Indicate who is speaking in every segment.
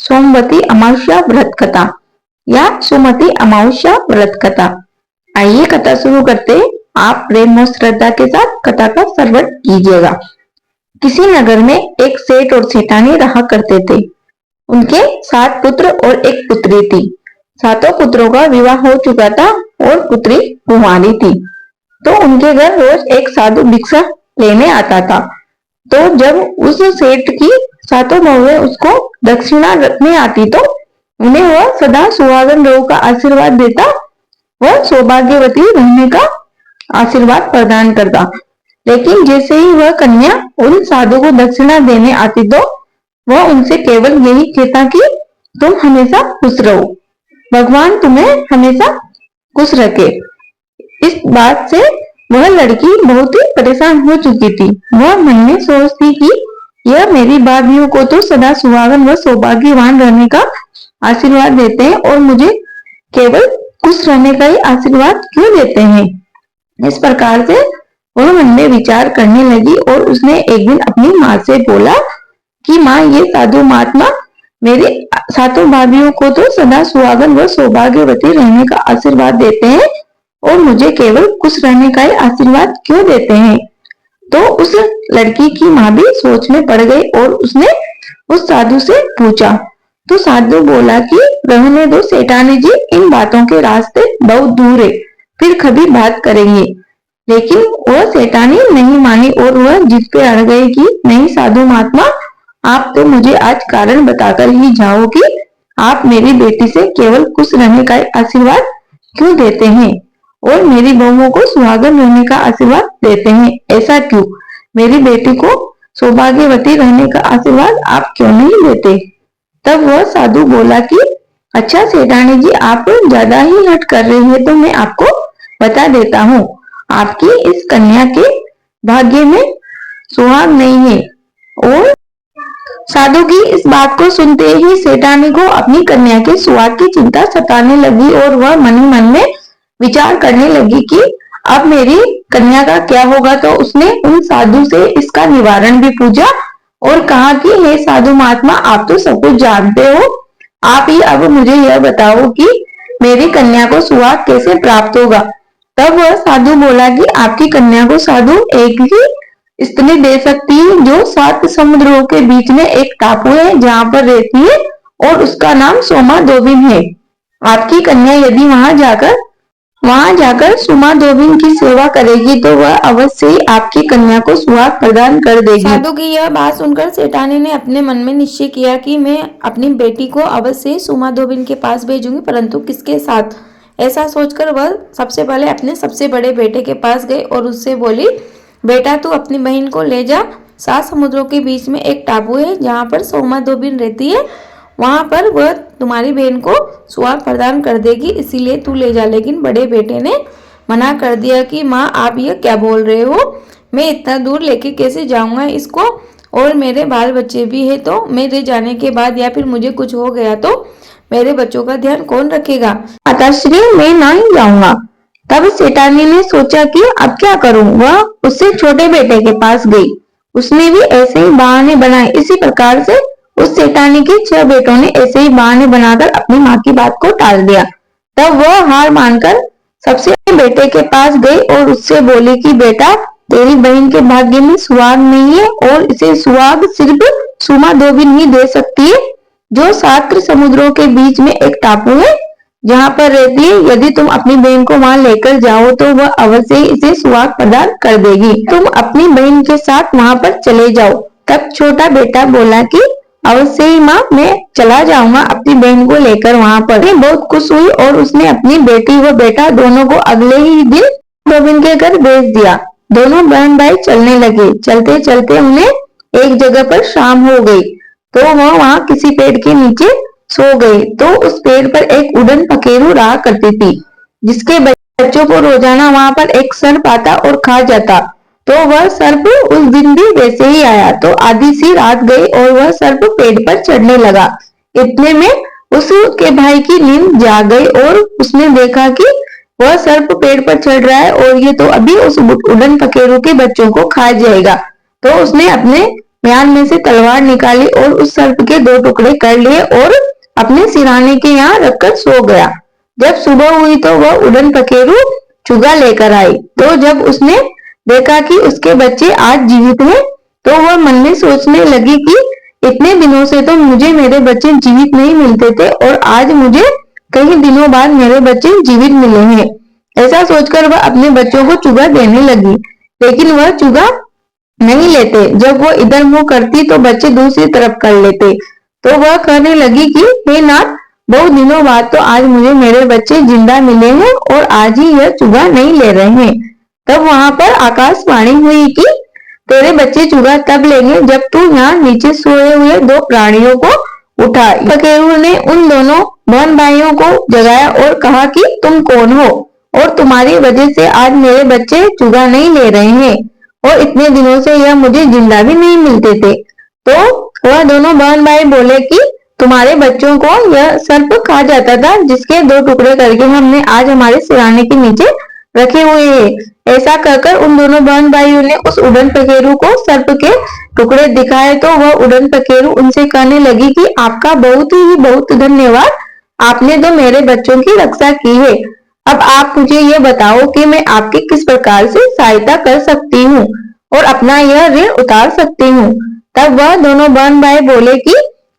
Speaker 1: सोमवती अमावस्या व्रत कथा या सुमति अमावस्या व्रत कथा। आइए कथा शुरू करते। आप प्रेम और श्रद्धा के साथ कथा का श्रवण कीजिएगा। किसी नगर में एक सेठ और सेठानी रहा करते थे। उनके 7 पुत्र और एक पुत्री थी। सातों पुत्रों का विवाह हो चुका था और पुत्री कुंवारी थी। तो उनके घर रोज एक साधु भिक्षा लेने आता था। तो जब उस सेठ की सातों बहुएं उसको दक्षिणा रखने आती तो उन्हें वह सदा सुहागन रहो का आशीर्वाद देता, वह सौभाग्यवती रहने का आशीर्वाद प्रदान करता। लेकिन जैसे ही वह कन्या उन साधु को दक्षिणा देने आती तो वह उनसे केवल यही कहता कि तुम हमेशा खुश रहो, भगवान तुम्हें हमेशा खुश रखे। इस बात से वह लड़की बहुत ही परेशान हो चुकी थी। वह मन में सोचती कि यह मेरी भाभियों को तो सदा सुहागन व सौभाग्यवान रहने का आशीर्वाद देते हैं और मुझे केवल खुश रहने का ही आशीर्वाद क्यों देते हैं। इस प्रकार से वह मन में विचार करने लगी और उसने एक दिन अपनी माँ से बोला कि माँ, ये साधु महात्मा मेरे सातों भाभियों को तो सदा सुहागन व सौभाग्यवती रहने का आशीर्वाद देते हैं और मुझे केवल खुश रहने का ही आशीर्वाद क्यों देते हैं। तो उस लड़की की माँ भी सोच में पड़ गई और उसने उस साधु से पूछा। तो साधु बोला कि रहने दो सेठानी जी, इन बातों के रास्ते बहुत दूर है, फिर कभी बात करेंगे। लेकिन वह सेठानी नहीं मानी और वह जिद पे अड़ गई कि नहीं साधु महात्मा, आप तो मुझे आज कारण बताकर ही जाओ कि आप मेरी बेटी से केवल खुश रहने का आशीर्वाद क्यों देते हैं और मेरी बहुओं को सुहागन रहने का आशीर्वाद देते हैं, ऐसा क्यों? मेरी बेटी को सौभाग्यवती रहने का आशीर्वाद आप क्यों नहीं देते? तब वह साधु बोला कि अच्छा सेठानी जी, आप ज्यादा ही हट कर रही है, तो मैं आपको बता देता हूँ, आपकी इस कन्या के भाग्य में सुहाग नहीं है। और साधु की इस बात को सुनते ही सेठानी को अपनी कन्या के सुहाग की चिंता सताने लगी और वह मन ही मन में विचार करने लगी कि अब मेरी कन्या का क्या होगा। तो उसने उन साधु से इसका निवारण भी पूछा और कहा कि हे साधु महात्मा, आप तो सब कुछ जानते हो, आप ही अब मुझे यह बताओ कि मेरी कन्या को सुहाग कैसे प्राप्त होगा। तब वह साधु बोला कि आपकी कन्या को साधु एक ही स्त्री दे सकती है जो 7 समुद्रों के बीच में एक टापू है जहाँ पर रहती है और उसका नाम सोमा दोबिन है। आपकी कन्या यदि वहां जाकर सुमा दोबिन की सेवा करेगी तो वह अवश्य ही आपकी कन्या को सुहाग प्रदान कर देगी।
Speaker 2: साधु की यह बात सुनकर सेठानी ने अपने मन में निश्चय किया कि मैं अपनी बेटी को अवश्य सुमा दोबिन के पास भेजूंगी, परंतु किसके साथ। ऐसा सोचकर वह सबसे पहले अपने सबसे बड़े बेटे के पास गई और उससे बोली, बेटा तू अपनी बहन को ले जा, 7 समुद्रों के बीच में एक टापू है जहाँ पर सोमा दोबिन रहती है, वहां पर वह तुम्हारी बहन को सुहाग प्रदान कर देगी, इसीलिए तू ले जा। लेकिन बड़े बेटे ने मना कर दिया कि माँ, आप ये क्या बोल रहे हो, मैं इतना दूर लेके कैसे जाऊंगा इसको, और मेरे बाल बच्चे भी है, तो मेरे जाने के बाद या फिर मुझे कुछ हो गया तो मेरे बच्चों का ध्यान कौन रखेगा।
Speaker 1: माताश्री, मैं नहीं जाऊंगा। तब सेठानी ने सोचा कि अब क्या करूं। वह उससे छोटे बेटे के पास गई, उसने भी ऐसे ही बहाने बनाए। इसी प्रकार से उस सेठानी के 6 बेटों ने ऐसे ही बहाने बनाकर अपनी माँ की बात को टाल दिया। तब वह हार मानकर सबसे बेटे के पास गई और उससे बोली कि बेटा, तेरी बहन के भाग्य में सुहाग नहीं है और इसे सुहाग सिर्फ सुमा दोबिन ही दे सकती है जो 7 समुद्रों के बीच में एक टापू है जहाँ पर रहती है। यदि तुम अपनी बहन को वहां लेकर जाओ तो वह अवश्य ही इसे सुहाग प्रदान कर देगी। तुम अपनी बहन के साथ वहां पर चले जाओ। तब छोटा बेटा बोला कि अवश्य ही माँ, मैं चला जाऊंगा अपनी बहन को लेकर वहां पर। मैं बहुत खुश हुई और उसने अपनी बेटी व बेटा दोनों को अगले ही दिन दोबिन के घर भेज दिया। दोनों बहन भाई चलने लगे। चलते चलते उन्हें एक जगह पर शाम हो गई तो वह वहां किसी पेड़ के नीचे सो गए। तो उस पेड़ पर एक उड़न पखेरू रहा करती थी जिसके बच्चों को रोजाना वहां पर एक सर्प आता और खा जाता। तो वह सर्प उस दिन भी वैसे ही आया। तो आधी सी रात गई और वह सर्प पेड़ पर चढ़ने लगा। इतने में उसके भाई की नींद जाग गई और उसने देखा कि वह सर्प पेड़ पर चढ़ रहा है और ये तो अभी उस उड़न पखेरू के बच्चों को खा जाएगा। तो उसने अपने म्यान में से तलवार निकाली और उस सर्प के 2 टुकड़े कर लिए और अपने सिरहाने के यहाँ रखकर सो गया। जब सुबह हुई तो वह उड़न पखेरु चुगा लेकर आई। तो जब उसने देखा कि उसके बच्चे आज जीवित हैं, तो वह मन में सोचने लगी कि इतने दिनों से तो मुझे मेरे बच्चे जीवित नहीं मिलते थे और आज मुझे कई दिनों बाद मेरे बच्चे जीवित मिले हैं। ऐसा सोचकर वह अपने बच्चों को चुगा देने लगी, लेकिन वह चुगा नहीं लेते। जब वो इधर मुंह करती तो बच्चे दूसरी तरफ कर लेते। तो वह कहने लगी कि हे नाथ, बहुत दिनों बाद तो आज मुझे मेरे बच्चे जिंदा मिले हैं और आज ही यह चुगा नहीं ले रहे हैं। तब वहां पर आकाशवाणी हुई कि तेरे बच्चे चुगा तब लेंगे जब तू यहाँ नीचे सोए हुए 2 प्राणियों को उठा। पखेरु ने उन दोनों बहन भाइयों को जगाया और कहा कि तुम कौन हो और तुम्हारी वजह से आज मेरे बच्चे चुगा नहीं ले रहे हैं और इतने दिनों से यह मुझे जिंदा भी नहीं मिलते थे। तो वह दोनों बहन भाई बोले कि तुम्हारे बच्चों को यह सर्प खा जाता था जिसके 2 टुकड़े करके हमने आज हमारे सिरहाने के नीचे रखे हुए हैं। ऐसा कहकर उन दोनों बहन भाइयों ने उस उड़न पखेरु को सर्प के टुकड़े दिखाए। तो वह उड़न पखेरु उनसे कहने लगी कि आपका बहुत धन्यवाद, आपने तो मेरे बच्चों की रक्षा की है। अब आप मुझे ये बताओ कि मैं आपकी किस प्रकार से सहायता कर सकती हूँ और अपना यह ऋण उतार सकती हूँ। तब वह दोनों बहन भाई बोले कि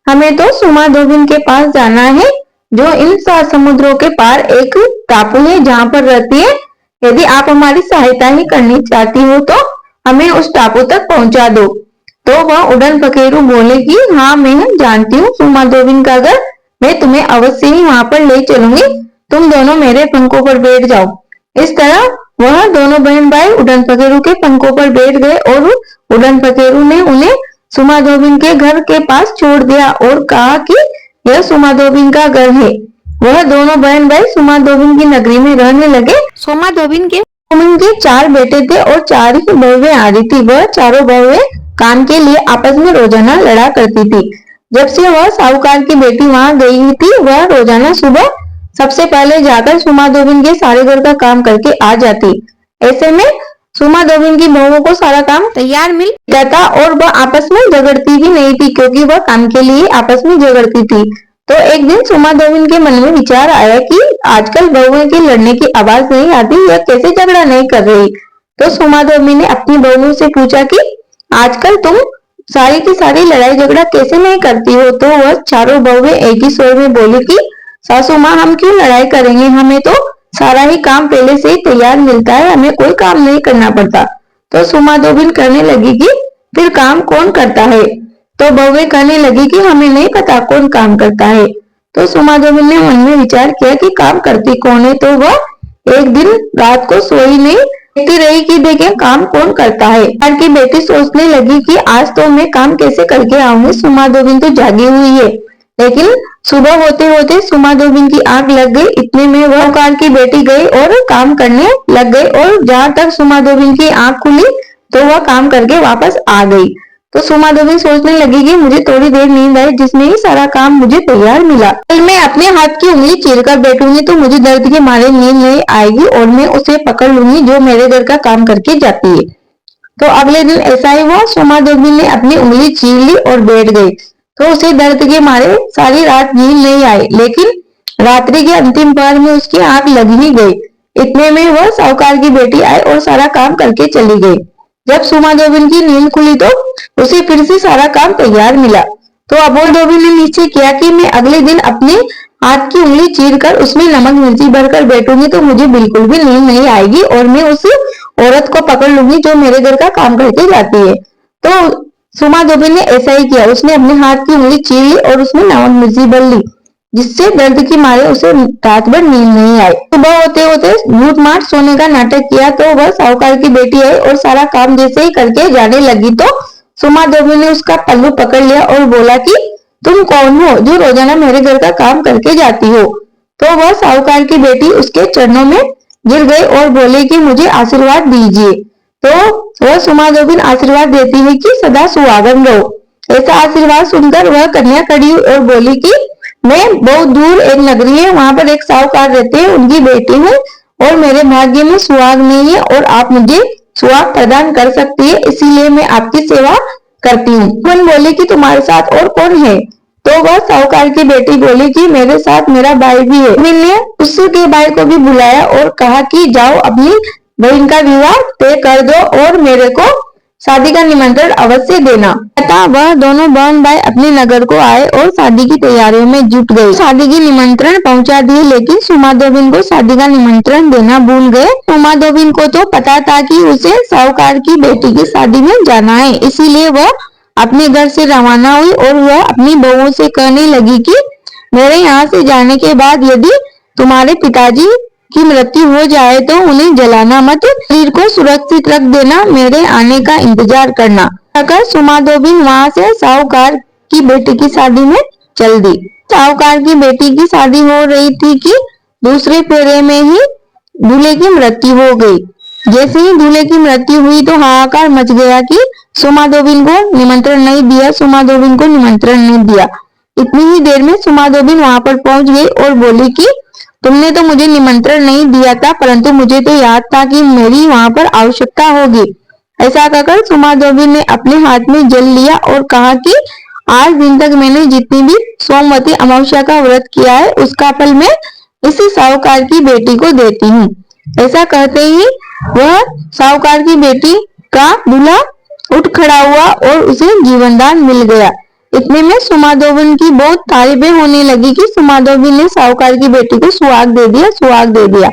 Speaker 1: हमें तो सुमाधोबिन के पास जाना है, जो इन 7 समुद्रों के पार एक टापू है जहाँ पर रहती है। यदि आप हमारी सहायता ही करनी चाहती हो तो हमें उस टापू तक पहुंचा दो। तो वह उड़न पखेरु बोले कि हाँ, मैं जानती हूँ सुमाधोबिन का घर, मैं तुम्हें अवश्य ही वहां पर ले चलूंगी, तुम दोनों मेरे पंखों पर बैठ जाओ। इस तरह वह दोनों बहन भाई उड़न पखेरु के पंखों पर बैठ गए और उड़न पखेरु ने उन्हें सुमाधोबिन के घर के पास छोड़ दिया और कहा कि यह सुमाधोबिन का घर है। वह दोनों बहन भाई सुमाधोबिन की नगरी में रहने लगे।
Speaker 2: सोमाधोबिन के
Speaker 1: 4 बेटे थे और 4 ही बहुएं आ रही थी। वह चारों बहुएं काम के लिए आपस में रोजाना लड़ा करती थी। जब से वह साहूकार की बेटी वहां गई थी, वह रोजाना सुबह सबसे पहले जाकर सुमाधोबिन के सारे घर का काम करके आ जाती। ऐसे में सुमाधोबिन की बहुओं को सारा काम
Speaker 2: तैयार मिल
Speaker 1: जाता और वह आपस में झगड़ती भी नहीं थी, क्योंकि वह काम के लिए आपस में झगड़ती थी। तो एक दिन सुमाधोबिन के मन में विचार आया कि आजकल बहुओं के लड़ने की आवाज नहीं आती, यह कैसे झगड़ा नहीं कर रही। तो सुमाधोबिन ने अपनी बहुओं से पूछा कि आजकल तुम सारी की सारी लड़ाई झगड़ा कैसे नहीं करती हो। तो वह चारों बहुएं एक ही स्वर में बोली कि सासू माँ, हम क्यों लड़ाई करेंगे, हमें तो सारा ही काम पहले से ही तैयार मिलता है, हमें कोई काम नहीं करना पड़ता। तो सुमाधोबिन कहने लगी कि फिर काम कौन करता है। तो बहुएं कहने लगी कि हमें नहीं पता कौन काम करता है। तो सुमाधोबिन ने मन में विचार किया कि काम करती कौन है। तो वह एक दिन रात को सोई नहीं, देखती रही कि देखें काम कौन करता है। की बेटी सोचने लगी कि आज तो मैं काम कैसे करके आऊंगी, सुमाधोबिन तो जागी हुई है। लेकिन सुबह होते होते सुमाधोबिन की आंख लग गई। इतने में वह साहूकार की बेटी गई और काम करने लग गई और जहां तक सुमाधोबिन की आंख खुली तो वह काम करके वापस आ गई। तो सुमाधोबिन सोचने लगी कि मुझे थोड़ी देर नींद आई, जिसमें ही सारा काम मुझे तैयार मिला। कल मैं अपने हाथ की उंगली चीरकर बैठूंगी तो मुझे दर्द के मारे नींद नहीं आएगी और मैं उसे पकड़ लूंगी जो मेरे घर का काम करके जाती है। तो अगले दिन ऐसा ही हुआ। सुमाधोबिन ने अपनी उंगली चीर ली और बैठ गई। तो उसे दर्द के मारे सारी रात नींद नहीं आई, लेकिन रात्रि के अंतिम पहर में उसकी आंख लग ही गई। इतने में वह साहूकार की बेटी आई और सारा काम करके चली गई। जब सुमाधोबिन की नींद खुली तो उसे फिर से सारा काम तैयार मिला। तो अबोधोबिन ने निश्चय किया कि मैं अगले दिन अपने हाथ की उंगली चीरकर उसमें नमक मिर्ची भरकर बैठूंगी तो मुझे बिल्कुल भी नींद नहीं आएगी और मैं उस औरत को पकड़ लूंगी जो मेरे घर का काम करके जाती है। तो सुमाधोबिन ने ऐसा ही किया। उसने अपने हाथ की उंगली चीर ली और उसमें नमक मिर्ची भर ली, जिससे दर्द की मारे उसे रात भर नींद नहीं आई। सुबह होते होते झूठ मार सोने का नाटक किया तो वह साहूकार की बेटी आई और सारा काम जैसे ही करके जाने लगी तो सुमाधोबिन ने उसका पल्लू पकड़ लिया और बोला कि तुम कौन हो जो रोजाना मेरे घर का काम करके जाती हो। तो वह साहूकार की बेटी उसके चरणों में गिर गई और बोले कि मुझे आशीर्वाद दीजिए। तो वह सुमाधोबिन आशीर्वाद देती है कि सदा सुहागन रहो। ऐसा आशीर्वाद सुनकर वह कन्या खड़ी और बोली कि मैं बहुत दूर एक नगरी है, वहां पर एक साहूकार रहते हैं, उनकी बेटी हूँ और मेरे भाग्य में सुहाग नहीं है और आप मुझे सुहाग प्रदान कर सकती है, इसीलिए मैं आपकी सेवा करती हूँ। सुमन बोली कि तुम्हारे साथ और कौन है? तो वह साहूकार की बेटी बोली कि मेरे साथ मेरा भाई भी है। सुमिन ने उसके भाई को भी बुलाया और कहा कि जाओ अपनी बहन का विवाह तय कर दो और मेरे को शादी का निमंत्रण अवश्य देना। तथा वह दोनों बहन भाई अपने नगर को आए और शादी की तैयारियों में जुट गए। शादी की निमंत्रण पहुंचा दिए, लेकिन सुमाधोबिन को शादी का निमंत्रण देना भूल गए। सुमाधोबिन को तो पता था कि उसे साहूकार की बेटी की शादी में जाना है, इसीलिए वह अपने घर से रवाना हुई और वह अपनी बहुओं से कहने लगी कि मेरे यहाँ से जाने के बाद यदि तुम्हारे पिताजी की मृत्यु हो जाए तो उन्हें जलाना मत, शरीर को सुरक्षित रख देना, मेरे आने का इंतजार करना। कहकर सुमाधोबिन वहां से साहूकार की बेटी की शादी में चल दी। साहूकार की बेटी की शादी हो रही थी कि दूसरे फेरे में ही दूल्हे की मृत्यु हो गई। जैसे ही दूल्हे की मृत्यु हुई तो हाहाकार मच गया कि सुमाधोबिन को निमंत्रण नहीं दिया, सुमाधोबिन को निमंत्रण नहीं दिया। इतनी ही देर में सुमाधोबिन वहां पर पहुंच गई और बोली कि तुमने तो मुझे निमंत्रण नहीं दिया था, परंतु मुझे तो याद था कि मेरी वहां पर आवश्यकता होगी। ऐसा कहकर सुमाधोबिन ने अपने हाथ में जल लिया और कहा कि आज दिन तक मैंने जितनी भी सोमवती अमावस्या का व्रत किया है उसका फल मैं इसी साहूकार की बेटी को देती हूँ। ऐसा कहते ही वह साहूकार की बेटी का दूल्हा उठ खड़ा हुआ और उसे जीवनदान मिल गया। इतने में सुमाधोबिन की बहुत तारीफें होने लगी कि सुमाधोबिन ने साहूकार की बेटी को सुहाग दे दिया, सुहाग दे दिया।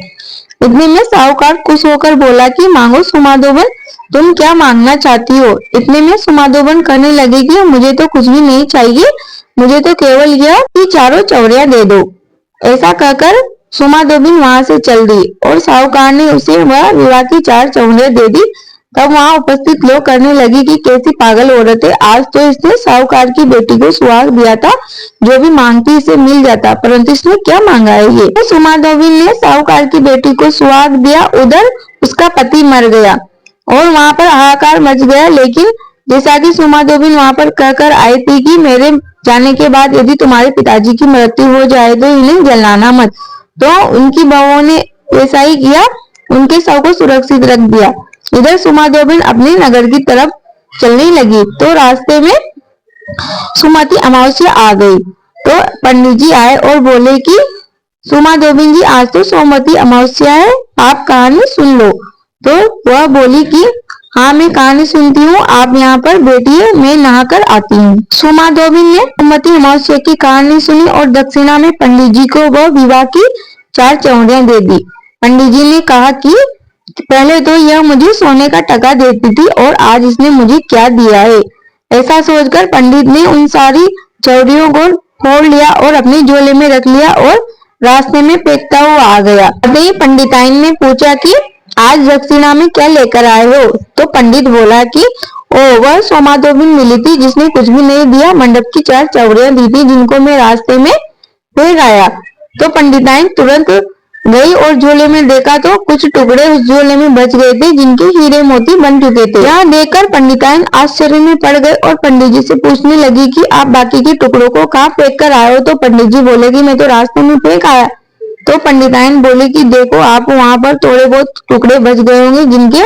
Speaker 1: इतने में साहूकार खुश होकर बोला कि मांगो सुमाधोबिन, तुम क्या मांगना चाहती हो? इतने में सुमाधोबिन कहने लगी कि मुझे तो कुछ भी नहीं चाहिए, मुझे तो केवल यह कि चारों चौरियां दे दो। ऐसा कहकर सुमाधोबिन वहां से चल दी और साहूकार ने उसे वह विवाह की 4 चौरियां दे दी। तब वहां उपस्थित लोग कहने लगे कि कैसी पागल औरत है, आज तो इसने साहूकार की बेटी को सुहाग दिया था, जो भी मांगती इसे मिल जाता, परंतु इसने क्या मांगा है ये? तो सुमाधोबिन ने साहूकार की बेटी को सुहाग दिया, उधर उसका पति मर गया और वहां पर हाहाकार मच गया। लेकिन जैसा कि सुमाधोबिन वहां पर कहकर आई थी कि मेरे जाने के बाद यदि तुम्हारे पिताजी की मृत्यु हो जाए तो इन्हें जलाना मत, तो उनकी बहुओं ने ऐसा ही किया, उनके शव को सुरक्षित रख दिया। इधर सुमाधोबिन अपने नगर की तरफ चलने लगी तो रास्ते में सुमति अमावस्या आ गई। तो पंडित जी आए और बोले कि सुमाधोबिन जी, आज तो सोमवती अमावस्या है, आप कहानी सुन लो। तो वह बोली कि हाँ, मैं कहानी सुनती हूँ, आप यहाँ पर बैठिए, मैं नहाकर आती हूँ। सुमाधोबिन ने सोमवती अमावस्या की कहानी सुनी और दक्षिणा में पंडित जी को वह विवाह की 4 चौरियां दे दी। पंडित जी ने कहा कि पहले तो यह मुझे सोने का टका देती थी और आज इसने मुझे क्या दिया है। ऐसा सोचकर पंडित ने उन सारी चौरियों को फोड़ लिया और अपने झोले में रख लिया और रास्ते में फेंकता हुआ आ गया। अतः पंडिताइन ने पूछा कि आज दक्षिणा में क्या लेकर आए हो? तो पंडित बोला कि ओ, वह सुमाधोबिन मिली थी जिसने कुछ भी नहीं दिया, मंडप की 4 चौरियां दी थी जिनको मैं रास्ते में फेंक आया। तो पंडिताइन तुरंत गई और झोले में देखा तो कुछ टुकड़े उस झोले में बच गए थे जिनके हीरे मोती बन चुके थे। यह देखकर पंडिताइन आश्चर्य में पड़ गए और पंडित जी से पूछने लगी कि आप बाकी के टुकड़ों को कहाँ फेंक कर आए हो? तो पंडित जी बोले कि मैं तो रास्ते में फेंक आया। तो पंडिताइन बोले कि देखो, आप वहां पर थोड़े बहुत टुकड़े बच गए होंगे जिनके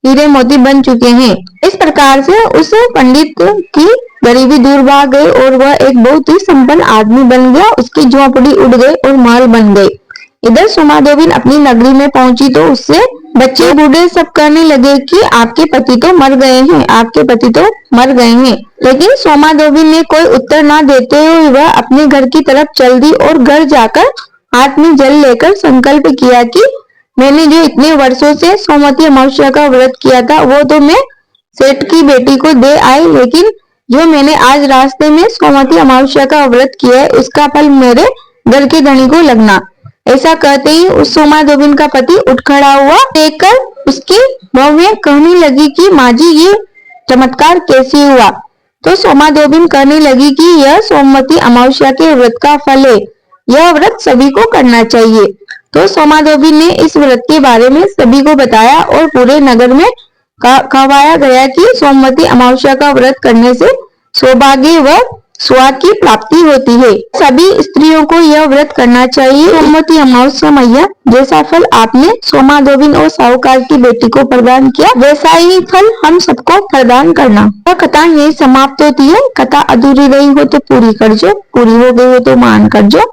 Speaker 1: हीरे मोती बन चुके हैं। इस प्रकार से उस पंडित की गरीबी दूर भाग गई और वह एक बहुत ही संपन्न आदमी बन गया। उसकी झोंपड़ी उड़ गई और महल बन गए। इधर सुमाधोबिन अपनी नगरी में पहुंची तो उससे बच्चे बूढ़े सब कहने लगे कि आपके पति तो मर गए हैं, आपके पति तो मर गए हैं। लेकिन सुमाधोबिन ने कोई उत्तर ना देते हुए वह अपने घर की तरफ चल दी और घर जाकर हाथ में जल लेकर संकल्प किया कि मैंने जो इतने वर्षों से सोमवती अमावस्या का व्रत किया था वो तो मैं सेठ की बेटी को दे आई, लेकिन जो मैंने आज रास्ते में सोमवती अमावस्या का व्रत किया है उसका फल मेरे घर के धनी को लगना। ऐसा कहते ही उस सुमाधोबिन का पति उठ खड़ा हुआ। देखकर उसकी बहू कहने लगी कि माँ जी, ये चमत्कार कैसे हुआ? तो सुमाधोबिन कहने लगी कि यह सोमवती अमावस्या के व्रत का फल है, यह व्रत सभी को करना चाहिए। तो सुमाधोबिन ने इस व्रत के बारे में सभी को बताया और पूरे नगर में कहवाया गया कि सोमवती अमावस्या का व्रत करने से सौभाग्य व स्वाद की प्राप्ति होती है। सभी स्त्रियों को यह व्रत करना चाहिए। सोमवती अमावस्या मैया, जैसा फल आपने सोमा धोबिन और साहूकार की बेटी को प्रदान किया, वैसा ही फल हम सबको प्रदान करना। यह कथा यही समाप्त होती है। कथा अधूरी रही हो तो पूरी कर जो, पूरी हो गई हो तो मान कर जो।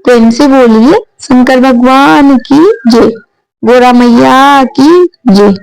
Speaker 1: प्रेम से बोलिए शंकर भगवान की जय, गोरा मैया की जय।